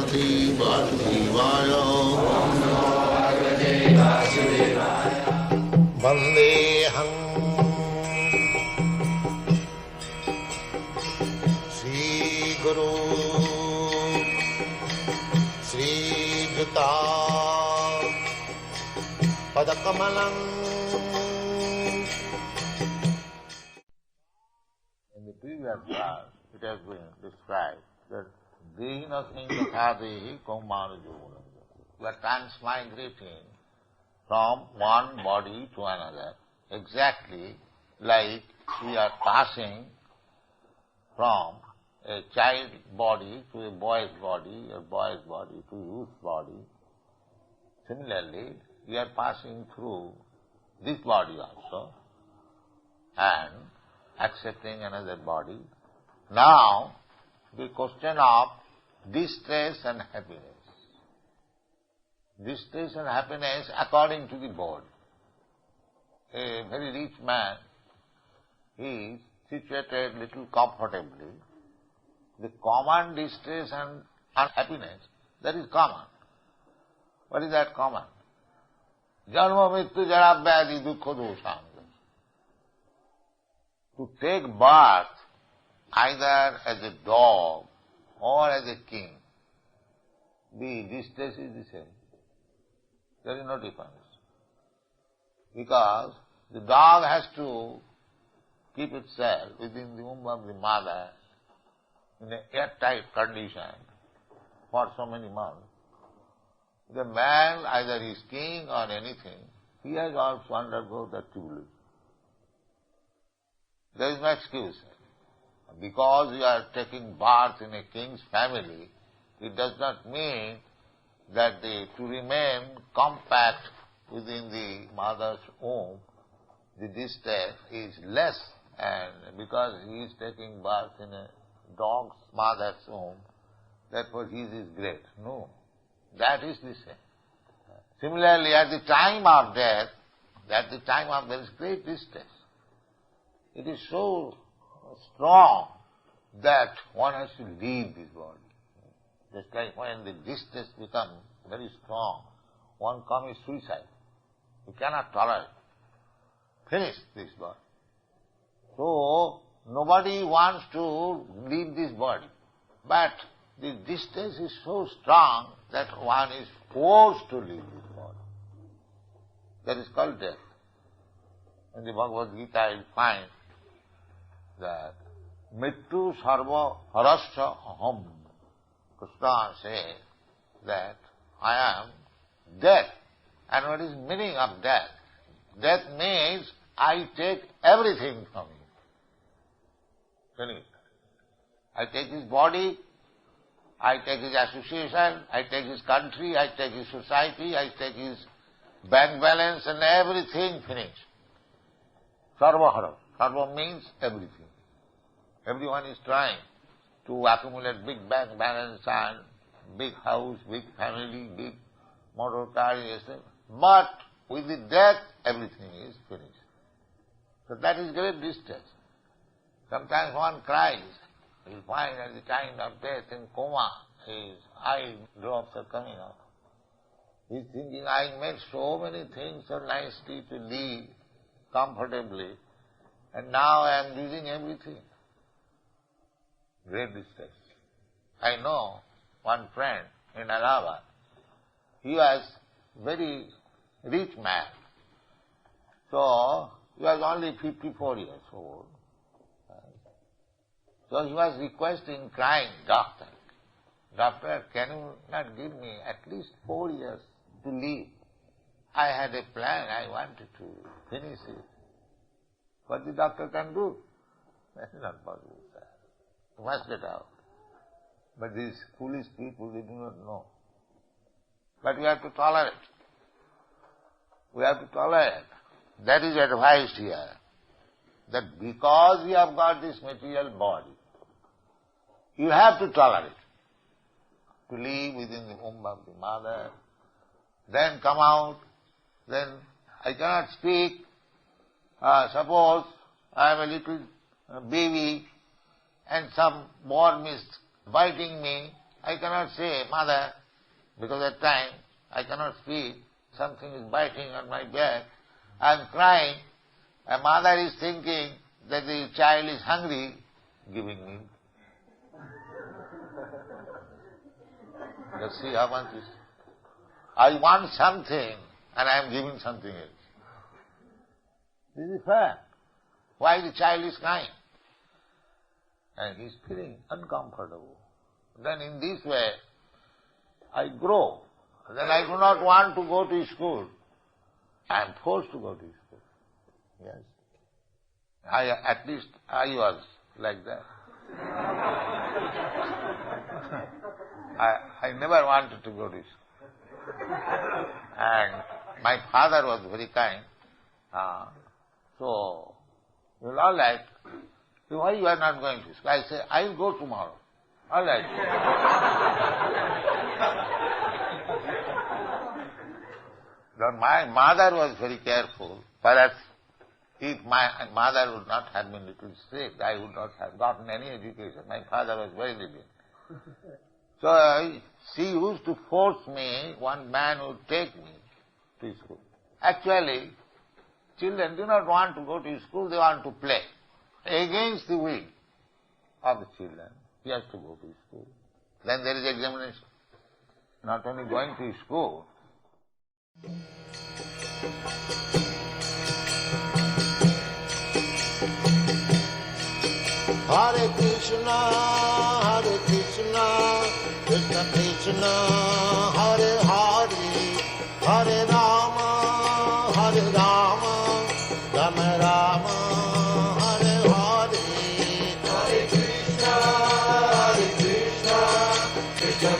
Bhagavate Vasudevaya. Vandeham Sri Guru Sri Juta Padakamalam. In the previous class, it has been described that Dehina Singhadehi Kaumanajola. We are transmigrating from one body to another, exactly like we are passing from a child body to a boy's body to youth body. Similarly, we are passing through this body also and accepting another body. Now, the question of distress and happiness. Distress and happiness according to the body. A very rich man is situated little comfortably. The common distress and unhappiness, that is common. What is that common? Janma mittu jara vyadi dukkha dosham. To take birth either as a dog or as a king, the distress is the same. There is no difference. Because the dog has to keep itself within the womb of the mother in an airtight condition for so many months. The man, either he is king or anything, he has also undergone that tribulation. There is no excuse. Because you are taking birth in a king's family, it does not mean that to remain compact within the mother's womb, the distress is less, and because he is taking birth in a dog's mother's womb, therefore his is great. No, that is the same. Similarly, at the time of death, there is great distress. It is so strong that one has to leave this body. Just like when the distress becomes very strong, one commits suicide. You cannot tolerate. Finish this body. So, nobody wants to leave this body. But the distress is so strong that one is forced to leave this body. That is called death. In the Bhagavad Gita you find that Mittu sarva harascha aham. Krishna says that I am death. And what is meaning of death? Death means I take everything from you. Finish. I take his body, I take his association, I take his country, I take his society, I take his bank balance and everything finished. Sarva hara. Sarva means everything. Everyone is trying to accumulate big bank balance and big house, big family, big motor car, etc. But with the death, everything is finished. So that is great distress. Sometimes one cries. You find at the time of death in coma, his eye drops are coming out. He is thinking, I made so many things so nicely to live comfortably, and now I am losing everything. Great distress. I know one friend in Allahabad. He was very rich man. So, he was only 54 years old. So he was requesting, crying, Doctor, can you not give me at least 4 years to live? I had a plan, I wanted to finish it. What the doctor can do? That is not possible, sir. You must get out. But these foolish people, they do not know. But we have to tolerate. We have to tolerate. That is advised here. That because we have got this material body, you have to tolerate. To live within the womb of the mother, then come out, then I cannot speak. Suppose I am a little baby and some worm is biting me, I cannot say, "Mother," because at times I cannot speak, something is biting on my back, I am crying, a mother is thinking that the child is hungry, giving me. Let's see how much is. I want something and I am giving something else. This is fact. Why the child is crying? And he is feeling uncomfortable. Then in this way, I grow. Then I do not want to go to school. I am forced to go to school. Yes. At least I was like that. I never wanted to go to school. And my father was very kind. So, he was all right. Why you are not going to school? I say, I will go tomorrow. All right. Then my mother was very careful. Perhaps if my mother would not have been little strict, I would not have gotten any education. My father was very lenient. So she used to force me, one man would take me to school. Actually, children do not want to go to school, they want to play. Against the will of the children, he has to go to school. Then there is examination. Not only going to school. Hare Krishna, Krishna Krishna, Hare Hare, Hare Rama, Rama Rama, Hare Hare. Hare Krishna, Krishna